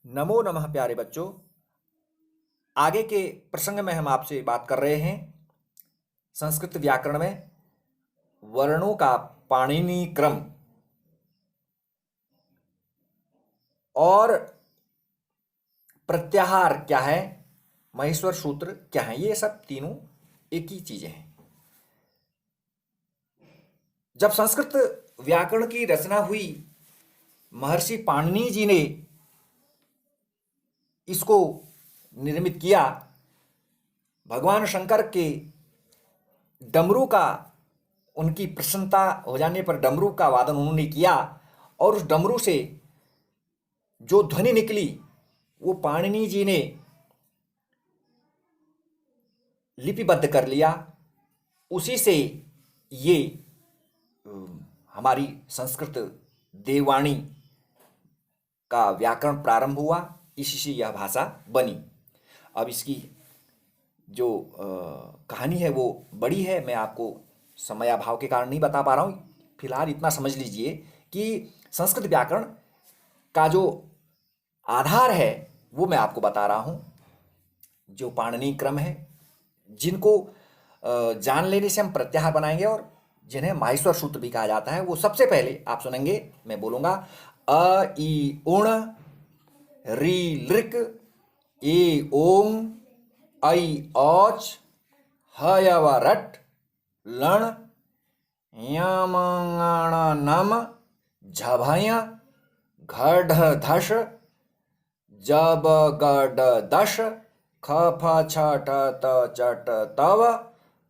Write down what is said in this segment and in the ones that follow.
नमो नमः प्यारे बच्चों। आगे के प्रसंग में हम आपसे बात कर रहे हैं संस्कृत व्याकरण में वर्णों का पाणिनि क्रम और प्रत्याहार क्या है, महेश्वर सूत्र क्या है। ये सब तीनों एक ही चीजें हैं। जब संस्कृत व्याकरण की रचना हुई, महर्षि पाणिनि जी ने इसको निर्मित किया। भगवान शंकर के डमरू का, उनकी प्रसन्नता हो जाने पर डमरू का वादन उन्होंने किया और उस डमरू से जो ध्वनि निकली वो पाणिनि जी ने लिपिबद्ध कर लिया। उसी से ये हमारी संस्कृत देववाणी का व्याकरण प्रारंभ हुआ, इसी से यह भाषा बनी। अब इसकी जो कहानी है वो बड़ी है, मैं आपको समयाभाव के कारण नहीं बता पा रहा हूँ। फिलहाल इतना समझ लीजिए कि संस्कृत व्याकरण का जो आधार है वो मैं आपको बता रहा हूँ। जो पाणिनि क्रम है, जिनको जान लेने से हम प्रत्याहार बनाएंगे और जिन्हें माहेश्वर सूत्र भी कहा जाता है, वो सबसे पहले आप सुनेंगे। मैं बोलूँगा अ ई उण री लृक ए ओम ऐ औच हयव रट लण यमंगण नम झभय घढ़ धश जब गड दश खफ छठ त चट तव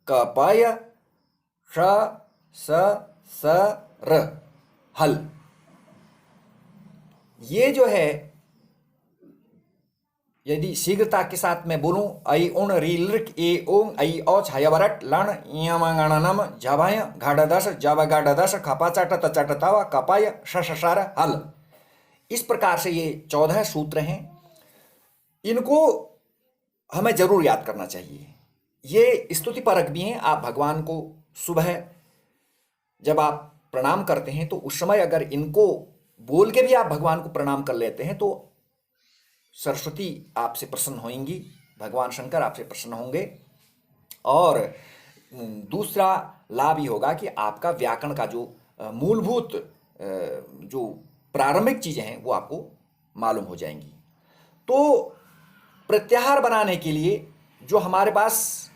कपय श स स र हल। ये जो है, यदि शीघ्रता के साथ मैं बोलूं, ऐ उण री लृक ए ओं ऐ औच हयवरट लण यमगणनम झभय घड़दश जब गडदश खपा चट त चट तव कपय शशर हल। इस प्रकार से ये 14 सूत्र हैं। इनको हमें जरूर याद करना चाहिए। ये स्तुति परक भी हैं। आप भगवान को सुबह जब आप प्रणाम करते हैं तो उस समय अगर इनको बोल के भी आप भगवान को प्रणाम कर लेते हैं तो सरस्वती आपसे प्रसन्न होंगी, भगवान शंकर आपसे प्रसन्न होंगे। और दूसरा लाभ ये होगा कि आपका व्याकरण का जो मूलभूत जो प्रारंभिक चीजें हैं वो आपको मालूम हो जाएंगी। तो प्रत्याहार बनाने के लिए जो हमारे पास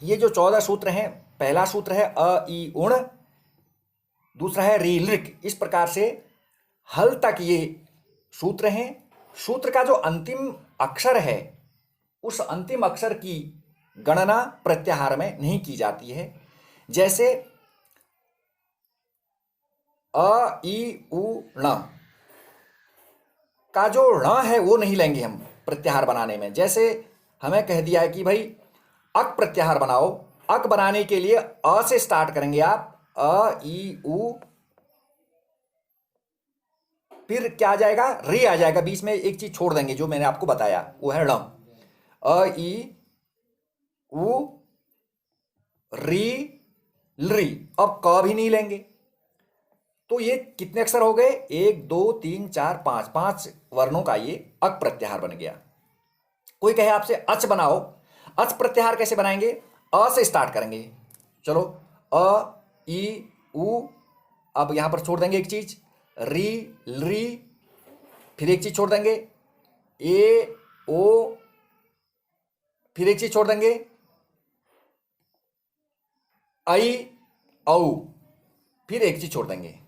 ये जो 14 सूत्र हैं, पहला सूत्र है अ ई उण, दूसरा है री लृक। इस प्रकार से हल तक ये सूत्र हैं। सूत्र का जो अंतिम अक्षर है, उस अंतिम अक्षर की गणना प्रत्याहार में नहीं की जाती है। जैसे अ ई उ ण का जो ण है वो नहीं लेंगे हम प्रत्याहार बनाने में। जैसे हमें कह दिया है कि भाई अक प्रत्याहार बनाओ, अक बनाने के लिए अ से स्टार्ट करेंगे आप, अ ई उ, फिर क्या आ जाएगा, री आ जाएगा। बीच में एक चीज छोड़ देंगे जो मैंने आपको बताया, वो है ण। अ ई उ री लृ। अब क भी नहीं लेंगे। तो ये कितने अक्षर हो गए, 1 2 3 4 5, 5 वर्णों का ये अक प्रत्याहार बन गया। कोई कहे आपसे अच बनाओ, अच प्रत्याहार कैसे बनाएंगे, अ से स्टार्ट करेंगे। चलो अ ई उ, अब यहां पर छोड़ देंगे एक चीज, री लृ, फिर एक चीज छोड़ देंगे ए ओ, फिर एक चीज छोड़ देंगे आई औ, फिर एक चीज छोड़ देंगे।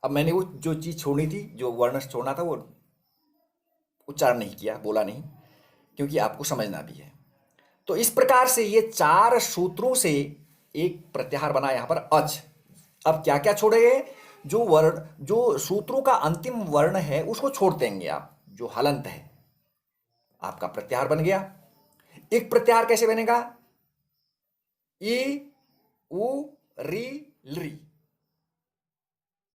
अब मैंने वो जो चीज छोड़नी थी, जो वर्ण छोड़ना था, वो उच्चारण नहीं किया, बोला नहीं, क्योंकि आपको समझना भी है। तो इस प्रकार से ये 4 सूत्रों से एक प्रत्याहार बना यहां पर अच। अब क्या क्या छोड़ेंगे, जो वर्ण, जो सूत्रों का अंतिम वर्ण है उसको छोड़ देंगे आप, जो हलंत है। आपका प्रत्याहार बन गया। एक प्रत्याहार कैसे बनेगा, ई उ री लृ।